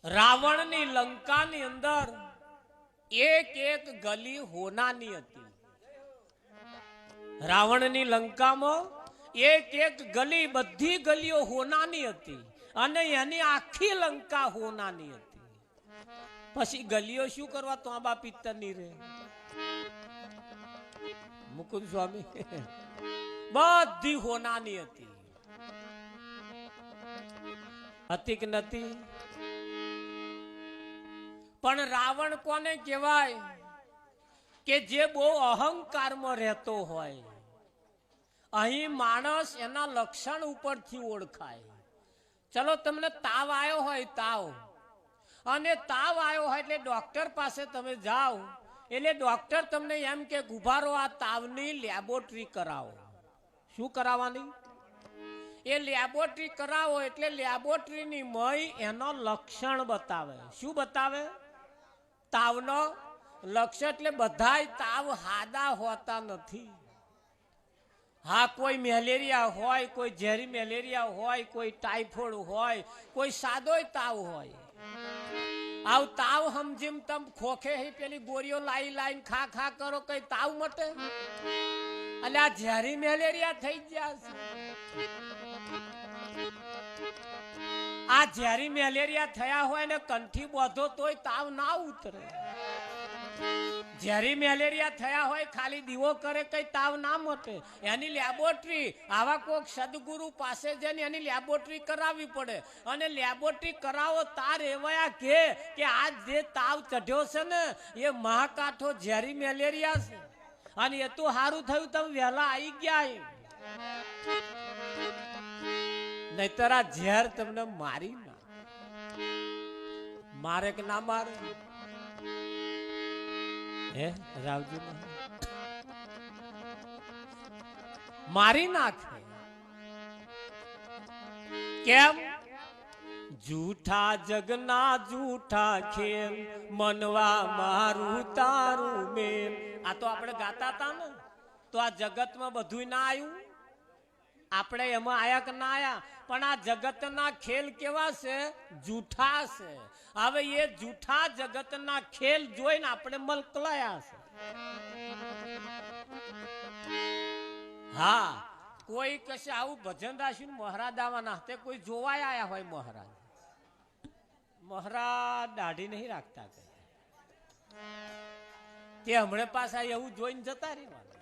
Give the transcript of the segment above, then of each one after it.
રાવણની લંકાની અંદર એક એક ગલી હોનાની હતી. રાવણની લંકામાં એક એક ગલી, બધી ગલીઓ હોનાની હતી અને એની આખી લંકા હોનાની હતી. પછી ગલીઓ શું કરવા તો આંબા પિત્તરની રે મુકુંદ સ્વામી બધી હોનાની હતી. હતી કે નથી? પણ રાવણ કોને કહેવાય કે જે બહુ અહંકારમાં રહેતો હોય. અહીં માણસ એના લક્ષણ ઉપરથી ઓળખાય. ચલો તમને તાવ આવ્યો હોય, તાવ, અને તાવ આવ્યો હોય એટલે ડોક્ટર પાસે તમે જાઓ એટલે ડોક્ટર તમને એમ કે ઉભારો આ તાવની લેબોરેટરી કરાવો. શું કરાવવાની? એ લેબોરેટરી કરાવો એટલે લેબોરેટરીની મય એનો લક્ષણ બતાવે. શું બતાવે? તાવનો લક્ષણ. એટલે બધાય તાવ હાદા હોતા નથી. હા, કોઈ મેલેરિયા હોય, કોઈ ઝેરી મેલેરિયા હોય, કોઈ ટાઇફોઇડ હોય, કોઈ સાદોય તાવ હોય. આવ તાવ સમજીમ તમ ખોખે પેલી ગોળીઓ લાઈ ખા ખા કરો, કઈ તાવ મટે? એટલે આ ઝેરી મેલેરિયા થઈ ગયા છે. આ ઝેરી મેલેરિયા થયા હોય ને કંઠી બોધો તોય તાવ ના ઉતરે. ઝેરી મેલેરિયા થયા હોય ખાલી દીવો કરે કઈ તાવ ના મટે. એની લેબોરેટરી આવા કોઈક સદગુરુ પાસે જઈને એની લેબોરેટરી કરાવવી પડે. અને લેબોરેટરી કરાવો તાર એવા કે આ જે તાવ ચઢ્યો છે ને એ મહાકાઠો ઝેરી મેલેરિયા છે. અને એ તો સારું થયું તમે વહેલા આવી ગયા. નહીતર આ ઝેર તમને મારી ના મારે કે ના મારે? હે રાવજી મારી નાખે. કેમ? જૂઠા જગના જૂઠા ખેલ, મનવા મારું તારું મેલ. આ તો આપણે ગાતા હતા ને. તો આ જગતમાં બધું ના આવ્યું? આપણે એમાં આયા કે ના આયા? પણ આ જગતના ખેલ કેવા છે? જૂઠા છે. હવે એ જૂઠા જગતના ખેલ જોઈને આપણે મલકલાયા છે. હા, કોઈ કશે આવું ભજન રાશિ મહારાજ આવવાના તે કોઈ જોવાય આયા હોય. મહારાજ દાઢી નહીં રાખતા તે હમણાં પાછા એવું જોઈને જતા રહેવાના.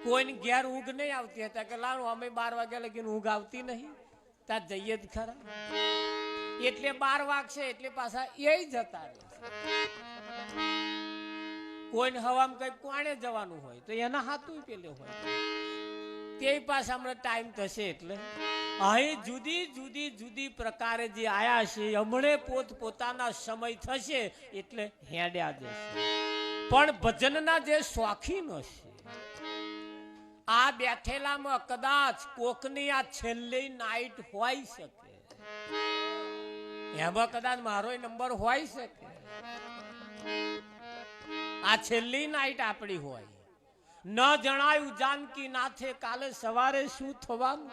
કોઈને ઘેર ઊંઘ નહીં આવતી હતા કે લાણું અમે 12 વાગ્યા લગીને ઊંઘ આવતી નહીં, ત્યાં જઈએ જ ખરા. એટલે 12 વાગશે એટલે પાછા એ જતા રહે. કોઈને હવામાં કઈ કોણે જવાનું હોય તો એના હાથું પેલે હોય તે પાછા હમણાં ટાઈમ થશે. એટલે અહીં જુદી જુદી જુદી પ્રકારે જે આયા છે હમણે પોતાના સમય થશે એટલે હેડ્યા જશે. પણ ભજનના જે શોખીનો છે આ બેઠેલામાં કદાચ કોકની આ છેલ્લી નાઈટ હોય શકે. એમાં કદાચ મારો નંબર હોય શકે. આ છેલ્લી નાઈટ આપણી હોય. ન જણાયું જાનકી નાથે કાલે સવારે શું થવાનું.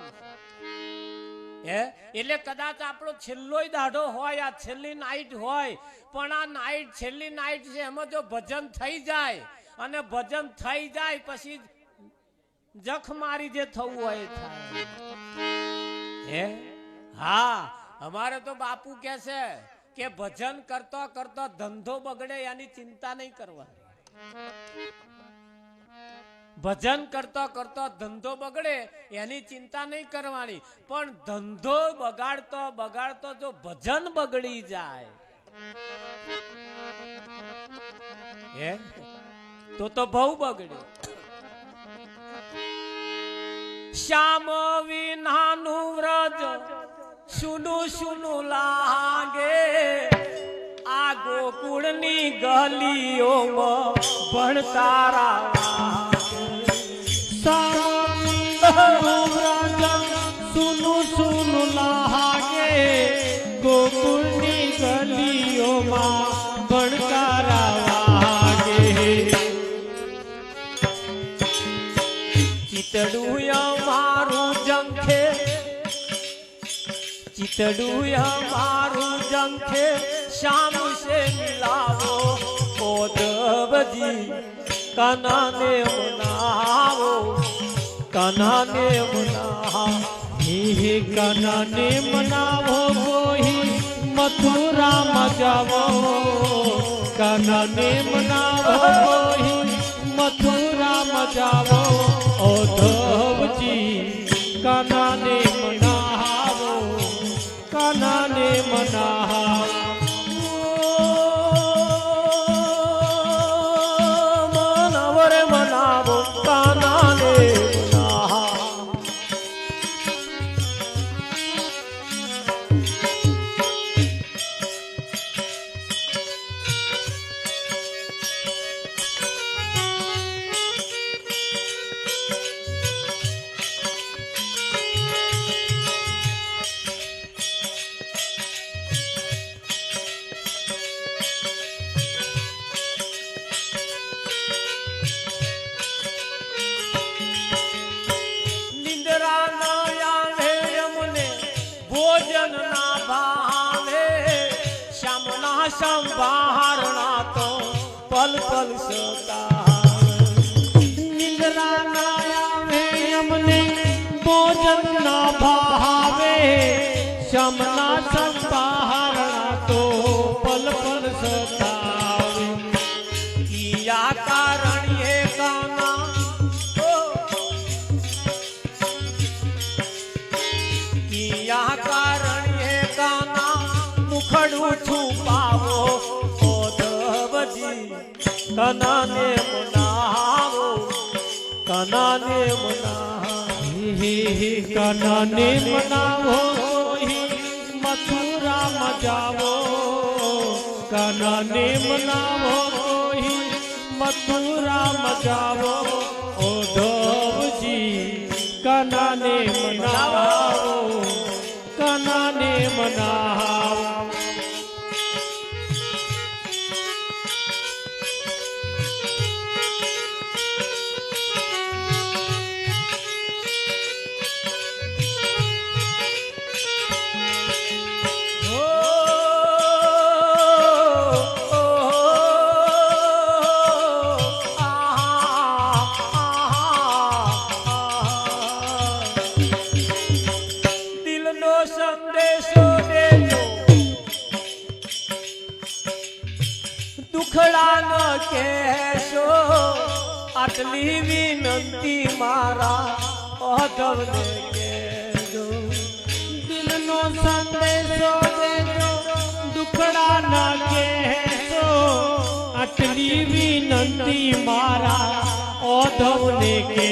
હે એટલે કદાચ આપણો છેલ્લોય દાઢો હોય, આ છેલ્લી નાઈટ હોય. પણ આ નાઈટ છેલ્લી નાઈટ છે એમાં જો ભજન થઈ જાય અને ભજન થઈ જાય પછી જખ મારી જે થવું હોય એ થાય. હે હા, અમારે તો બાપુ કહે છે કે ભજન કરતો કરતો ધંધો બગડે એની ચિંતા નહીં કરવાની. ભજન કરતો કરતો ધંધો બગડે એની ચિંતા નહીં કરવાની. પણ ધંધો બગાડતો બગાડતો જો ભજન બગડી જાય હે તો બહુ બગડ્યો. શ્યામ વિનાનું વ્રજ સુનું સુનું લાગે, આ ગોકુળની ગલીઓમાં ભણતારા. શ્યામ વિનાનું વ્રજ સુનું સુનું લાગે, ગોકુળની ગલીઓમાં ભણતારા વાગે. ચિતડું મારું જંખે तेड़ू हमारू जंखे शाम से मिलावो ओधव जी कान्हा ने मनावो कान्हा ने मनावो हे कान्हा ने मनावो कोई मथुरा मजावो कान्हा ने मनावो कोई मथुरा मजावो ओधव जी कान्हा ने मनावो कान्हा ने मनावो मनावो रे मनावो कान्हा ने मनावो भोजन ना भावे श्यामना संभारणा तो पल पल सतावे निंद्रा ना आवे हमने भोजन ना भावे श्यामना संभारणा तो पल पल सतावे किया कारण ये गाना किया कारण ये गाना मुखड़ू छुपावो ओधव जी कान्हा ने मनावो कान्हा ने मनावो हे कान्हा ने मनावो कोई मथुरा मजावो कान्हा ने मनावो कोई मथुरा मजावो ओधव जी कान्हा ने मनावो कान्हा ने मनावो संदेशो देજો દુખડા ન કહેશો આટલી વિનંતી મારા ઓધવને કહેજો દિલનો સંદેશો દેજો દુખડા ના કહેશો આટલી વિનંતી મારા ઓધવને કે